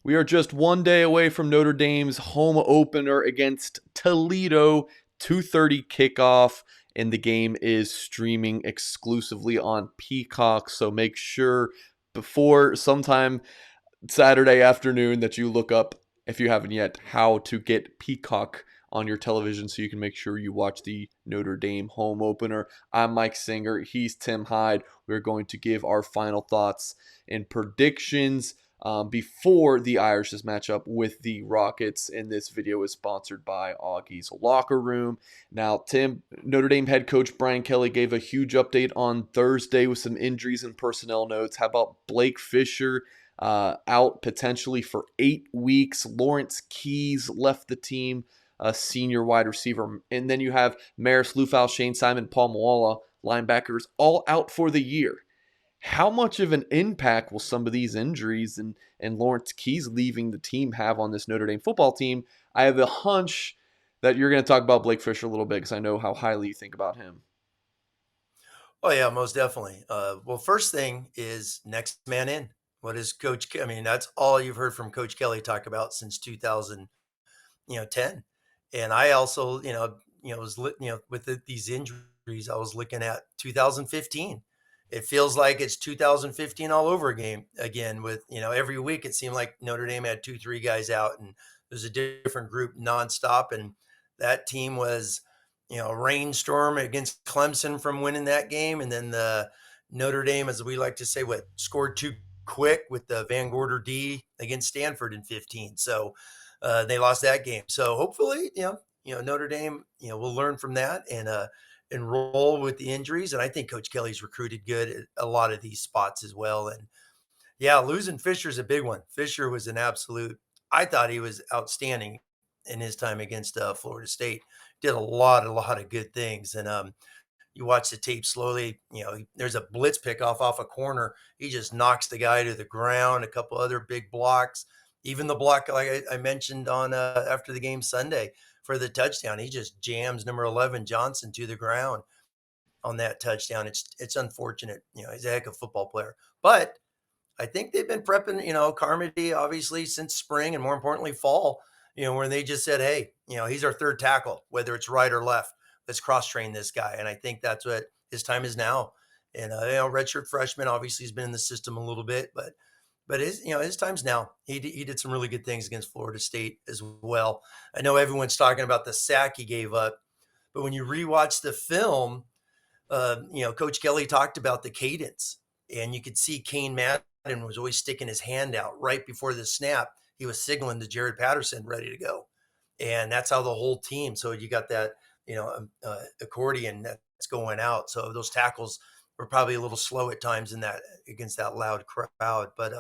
We are just one day away from Notre Dame's home opener against Toledo, 2:30 kickoff, and the game is streaming exclusively on Peacock. So make sure before sometime Saturday afternoon that you look up, if you haven't yet, how to get Peacock on your television so you can make sure you watch the Notre Dame home opener. I'm Mike Singer. He's Tim Hyde. We're going to give our final thoughts and predictions before the Irish's matchup with the Rockets. And this video is sponsored by Augie's Locker Room. Now, Tim, Notre Dame head coach Brian Kelly gave a huge update on Thursday with some injuries and personnel notes. How about Blake Fisher? Out potentially for 8 weeks. Lawrence Keys left the team, a senior wide receiver. And then you have Maris Lufau, Shane Simon, Paul Moala, linebackers, all out for the year. How much of an impact will some of these injuries and Lawrence Keys leaving the team have on this Notre Dame football team? I have a hunch that you're going to talk about Blake Fisher a little bit because I know how highly you think about him. Oh yeah, most definitely. Well, first thing is next man in. What is Coach? I mean, that's all you've heard from Coach Kelly talk about since 2010. And I also, with these injuries, I was looking at 2015. It feels like it's 2015 all over again. With every week it seemed like Notre Dame had 2, 3 guys out, and there's a different group nonstop, and that team was a rainstorm against Clemson from winning that game. And then the Notre Dame, as we like to say, scored too quick with the Van Gorder D against Stanford in 15. So they lost that game. So hopefully, Notre Dame, will learn from that and roll with the injuries. And I think Coach Kelly's recruited good at a lot of these spots as well. And yeah, losing Fisher's a big one. Fisher was an absolute. I thought he was outstanding in his time against Florida State. Did a lot of good things. And you watch the tape slowly. There's a blitz pickoff off a corner. He just knocks the guy to the ground. A couple other big blocks. Even the block like I mentioned on after the game Sunday for the touchdown, he just jams number 11 Johnson to the ground on that touchdown. It's unfortunate. He's a heck of a football player, but I think they've been prepping, Carmody, obviously, since spring and more importantly, fall, where they just said, hey, he's our third tackle, whether it's right or left. Let's cross train this guy. And I think that's what his time is now. And, redshirt freshman obviously has been in the system a little bit, but his time's now. He did some really good things against Florida State as well. I know everyone's talking about the sack he gave up, but when you rewatch the film, Coach Kelly talked about the cadence, and you could see Kane Madden was always sticking his hand out right before the snap. He was signaling to Jared Patterson ready to go, and that's how the whole team. So you got that accordion that's going out. So those tackles were probably a little slow at times in that against that loud crowd. But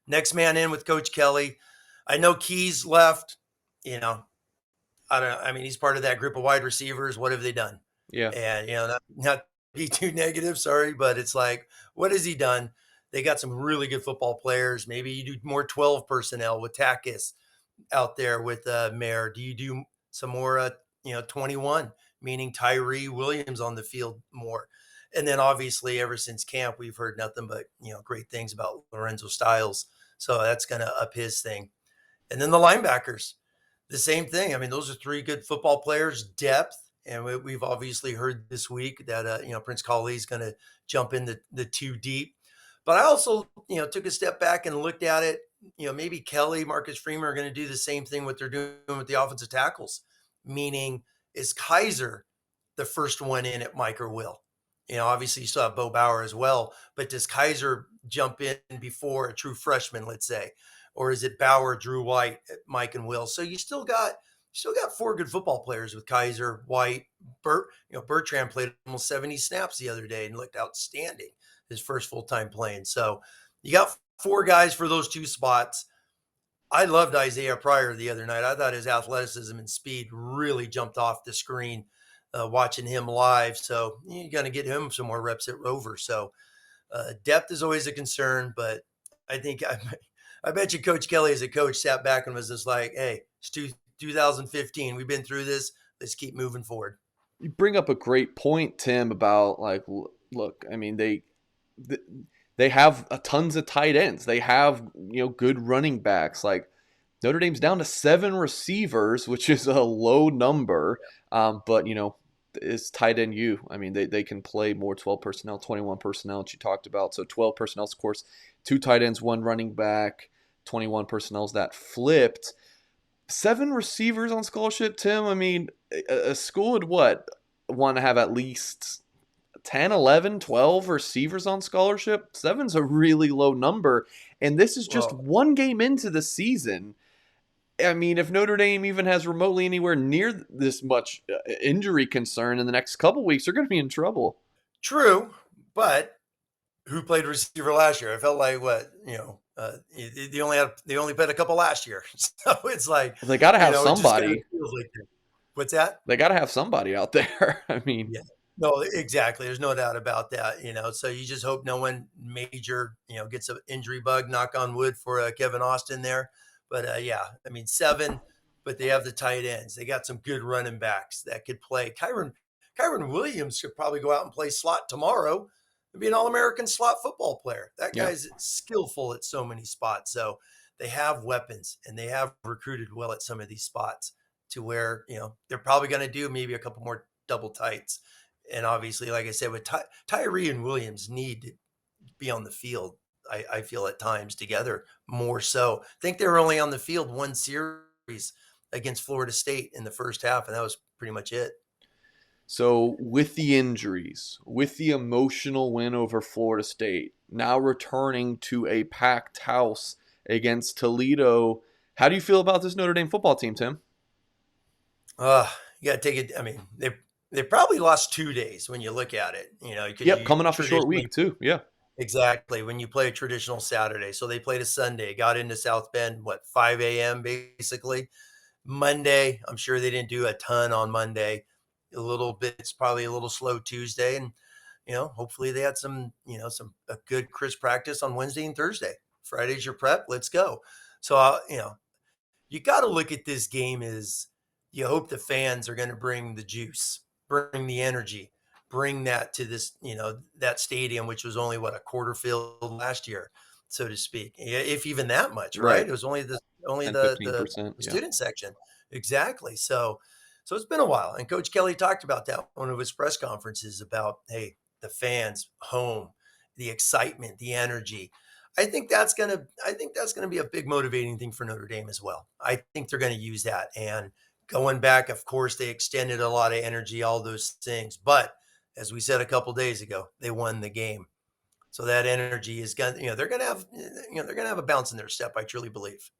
next man in with Coach Kelly. I know Keys left. I don't. I mean, he's part of that group of wide receivers. What have they done? Yeah. And not be too negative, sorry, but it's like, what has he done? They got some really good football players. Maybe you do more 12 personnel with Takis out there with Mayer. Do you do some more 21, meaning Tyree Williams on the field more? And then obviously ever since camp, we've heard nothing but great things about Lorenzo Styles. So that's going to up his thing. And then the linebackers, the same thing. I mean, those are 3 good football players, depth. And we've obviously heard this week that, Prince Collie is going to jump in the 2 deep. But I also, took a step back and looked at it. Maybe Kelly, Marcus Freeman are going to do the same thing what they're doing with the offensive tackles, meaning is Kaiser the first one in at Mike or Will? Obviously you still have Bo Bauer as well, but does Kaiser jump in before a true freshman, let's say? Or is it Bauer, Drew White, Mike and Will? So you still got 4 good football players with Kaiser, White, Bertrand played almost 70 snaps the other day and looked outstanding his first full-time playing. So you got 4 guys for those 2 spots. I loved Isaiah Pryor the other night. I thought his athleticism and speed really jumped off the screen watching him live. So you're going to get him some more reps at Rover. So depth is always a concern, but I think I bet you Coach Kelly as a coach sat back and was just like, hey, it's 2015. We've been through this. Let's keep moving forward. You bring up a great point, Tim, about look, I mean, they They have tons of tight ends. They have good running backs. Like Notre Dame's down to 7 receivers, which is a low number. But it's tight end you. I mean, they can play more 12 personnel, 21 personnel that you talked about. So 12 personnel, of course, 2 tight ends, 1 running back, 21 personnel's that flipped. 7 receivers on scholarship, Tim. I mean, a school would want to have at least 10, 11, 12 receivers on scholarship. Seven's a really low number. And this is just Well, one game into the season. I mean, if Notre Dame even has remotely anywhere near this much injury concern in the next couple weeks, they're going to be in trouble. true, but who played receiver last year? I felt like they only played a couple last year, so it's like They got to have it just kind of somebody. feels like that. What's that? They got to have somebody out there. I mean, Yeah. No, exactly. There's no doubt about that. So you just hope no one major, gets an injury bug. Knock on wood for Kevin Austin there. But yeah, I mean 7, but they have the tight ends. They got some good running backs that could play. Kyron Williams could probably go out and play slot tomorrow and be an All-American slot football player. That yeah. guy's skillful at so many spots. So they have weapons and they have recruited well at some of these spots to where, they're probably going to do maybe a couple more double tights. And obviously, like I said, with Tyree and Williams need to be on the field, I feel at times together more so. I think they were only on the field one series against Florida State in the first half, and that was pretty much it. So, with the injuries, with the emotional win over Florida State, now returning to a packed house against Toledo, how do you feel about this Notre Dame football team, Tim? You got to take it. I mean, they probably lost 2 days when you look at it, because Yep, you coming off a short traditionally week, too. Yeah. exactly when you play a traditional Saturday. So they played a Sunday, got into South Bend, 5 a.m. basically. Monday, I'm sure they didn't do a ton on Monday. A little bit, it's probably a little slow Tuesday, and hopefully they had some, a good crisp practice on Wednesday and Thursday. Friday's your prep. Let's go. So you got to look at this game as you hope the fans are going to bring the juice, bring the energy, bring that to this, that stadium, which was only a quarter filled last year, so to speak, if even that much, right? Right. It was only 10, the 15%. Yeah. student section, exactly. So it's been a while, and Coach Kelly talked about that one of his press conferences about, hey, the fans home, the excitement, the energy. I think that's gonna be a big motivating thing for Notre Dame as well. I think they're gonna use that. And going back, of course, they extended a lot of energy, all those things. But as we said a couple days ago, they won the game. So that energy is gonna, they're gonna have a bounce in their step. I truly believe.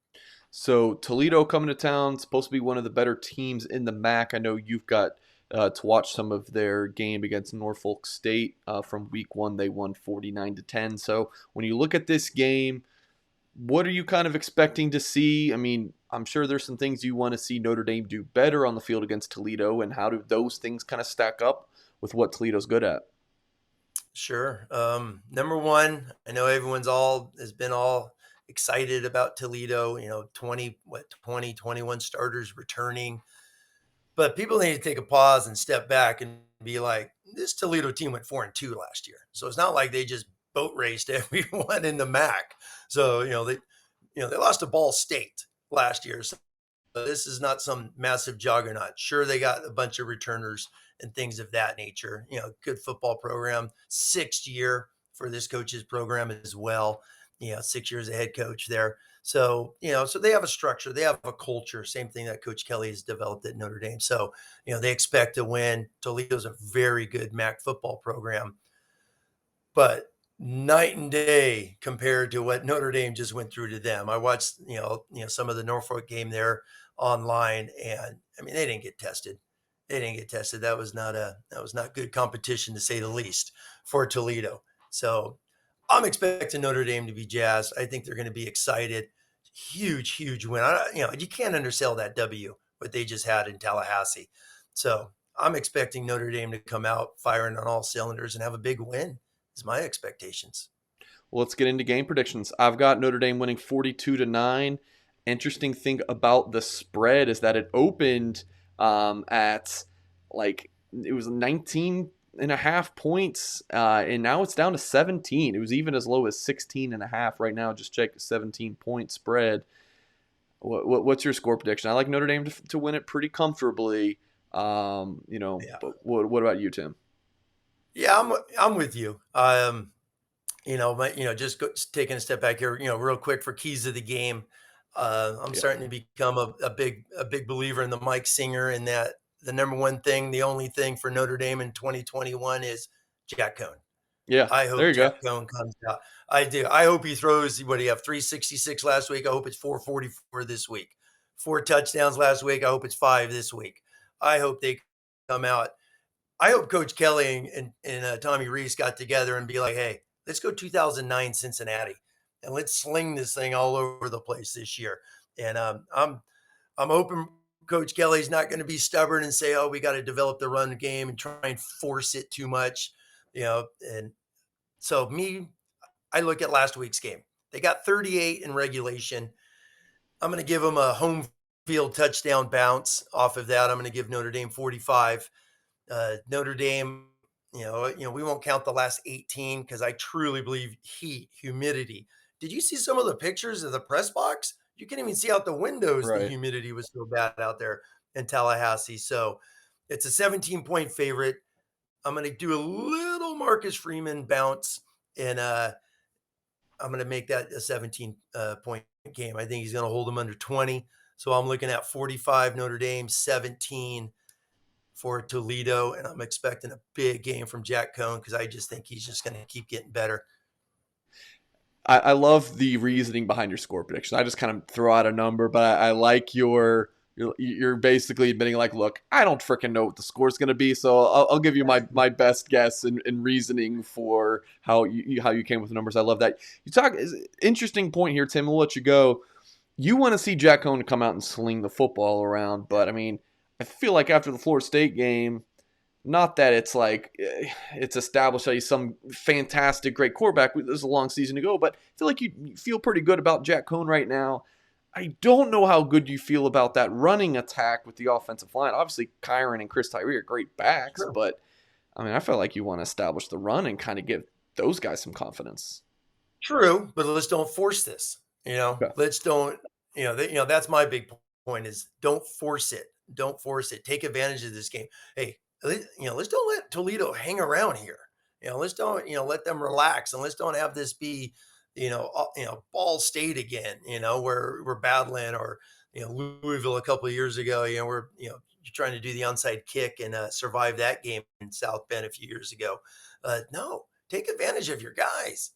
So Toledo coming to town, supposed to be one of the better teams in the MAC. I know you've got to watch some of their game against Norfolk State from week 1. They won 49-10. So when you look at this game, what are you kind of expecting to see? I mean, I'm sure there's some things you want to see Notre Dame do better on the field against Toledo, and how do those things kind of stack up with what Toledo's good at? Sure. Number one, I know everyone's all has been all excited about Toledo, 21 starters returning. But people need to take a pause and step back and be like, this Toledo team went 4-2 last year. So it's not like they just boat raced everyone in the MAC. So, they lost to Ball State last year. So this is not some massive juggernaut. Sure, they got a bunch of returners and things of that nature. Good football program, 6th year for this coach's program as well. 6 years a head coach there. So, so they have a structure, they have a culture, same thing that Coach Kelly has developed at Notre Dame. So, they expect to win. Toledo's a very good MAC football program, but night and day compared to what Notre Dame just went through to them. I watched, some of the Norfolk game there online, and I mean, they didn't get tested. They didn't get tested. That was not good competition to say the least for Toledo. So I'm expecting Notre Dame to be jazzed. I think they're going to be excited. Huge, huge win. You can't undersell that W what they just had in Tallahassee. So I'm expecting Notre Dame to come out firing on all cylinders and have a big win. Is my expectations. Well, let's get into game predictions. I've got Notre Dame winning 42-9. Interesting thing about the spread is that it opened at it was 19 and a half points, and now it's down to 17. It was even as low as 16 and a half. Right now, just check, 17-point spread. What's your score prediction? I like Notre Dame to win it pretty comfortably. Yeah. But what about you, Tim? Yeah, I'm with you. Just taking a step back here, real quick for keys of the game. I'm Yeah, starting to become a big believer in the Mike Singer, and that the number one thing, the only thing for Notre Dame in 2021 is Jack Cohn. yeah. I There hope you go. Jack Cohn comes out. I do. I hope he throws, what do you have, 366 last week. I hope it's 444 this week. 4 touchdowns last week. I hope it's 5 this week. I hope they come out. I hope Coach Kelly and Tommy Rees got together and be like, hey, let's go 2009 Cincinnati and let's sling this thing all over the place this year. And I'm hoping Coach Kelly's not going to be stubborn and say, oh, we got to develop the run game and try and force it too much, And so I look at last week's game. They got 38 in regulation. I'm going to give them a home field touchdown bounce off of that. I'm going to give Notre Dame 45. Notre Dame, we won't count the last 18 because I truly believe heat, humidity. Did you see some of the pictures of the press box? You can't even see out the windows. The Right. humidity was so bad out there in Tallahassee. So it's a 17-point favorite. I'm going to do a little Marcus Freeman bounce, and I'm going to make that a 17 point game. I think he's going to hold them under 20. So I'm looking at 45 Notre Dame, 17 for Toledo, and I'm expecting a big game from Jack Cohn because I just think he's just going to keep getting better. I love the reasoning behind your score prediction. I just kind of throw out a number, but I like you're basically admitting, like, look, I don't freaking know what the score's going to be, so I'll give you my best guess and reasoning for how you came with the numbers. I love that. You talk interesting point here, Tim. We'll let you go. You want to see Jack Cohn come out and sling the football around, but I mean, I feel like after the Florida State game, not that it's like it's established that he's some fantastic, great quarterback. There's a long season to go, but I feel like you feel pretty good about Jack Cohn right now. I don't know how good you feel about that running attack with the offensive line. Obviously, Kyron and Chris Tyree are great backs, True. but I mean, I feel like you want to establish the run and kind of give those guys some confidence. True, but let's don't force this. Okay. Let's don't. That's my big point: is don't force it. Don't force it. Take advantage of this game. Hey, let's don't let Toledo hang around here. Let's don't let them relax, and let's don't have this be Ball State again. Where we're battling, or Louisville a couple of years ago. We're you're trying to do the onside kick and survive that game in South Bend a few years ago. No, take advantage of your guys.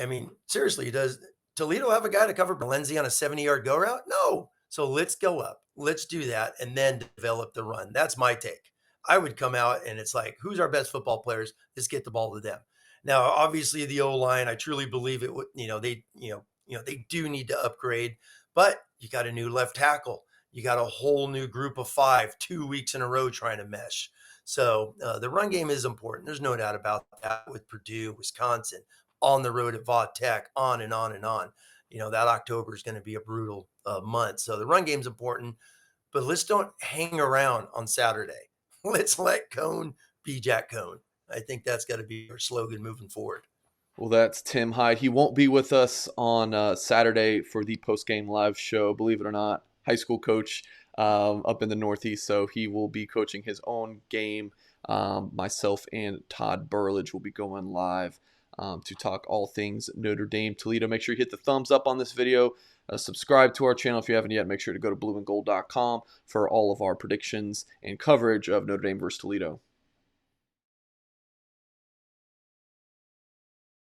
I mean, seriously, does Toledo have a guy to cover Balenzi on a 70-yard go route? No. So let's go up. Let's do that and then develop the run. That's my take. I would come out and it's like, who's our best football players? Let's get the ball to them. Now, obviously, the O line, I truly believe it would, they do need to upgrade, but you got a new left tackle. You got a whole new group of 5, 2 weeks in a row trying to mesh. So the run game is important. There's no doubt about that with Purdue, Wisconsin, on the road at Vaught Tech, on and on and on. That October is going to be a brutal month. So the run game's important, but let's don't hang around on Saturday. Let's let Cohn be Jack Cohn. I think that's got to be our slogan moving forward. Well, that's Tim Hyde. He won't be with us on Saturday for the post-game live show, believe it or not. High school coach up in the Northeast, so he will be coaching his own game. Myself and Todd Burlage will be going live to talk all things Notre Dame Toledo. Make sure you hit the thumbs up on this video. Subscribe to our channel if you haven't yet. Make sure to go to blueandgold.com for all of our predictions and coverage of Notre Dame versus Toledo.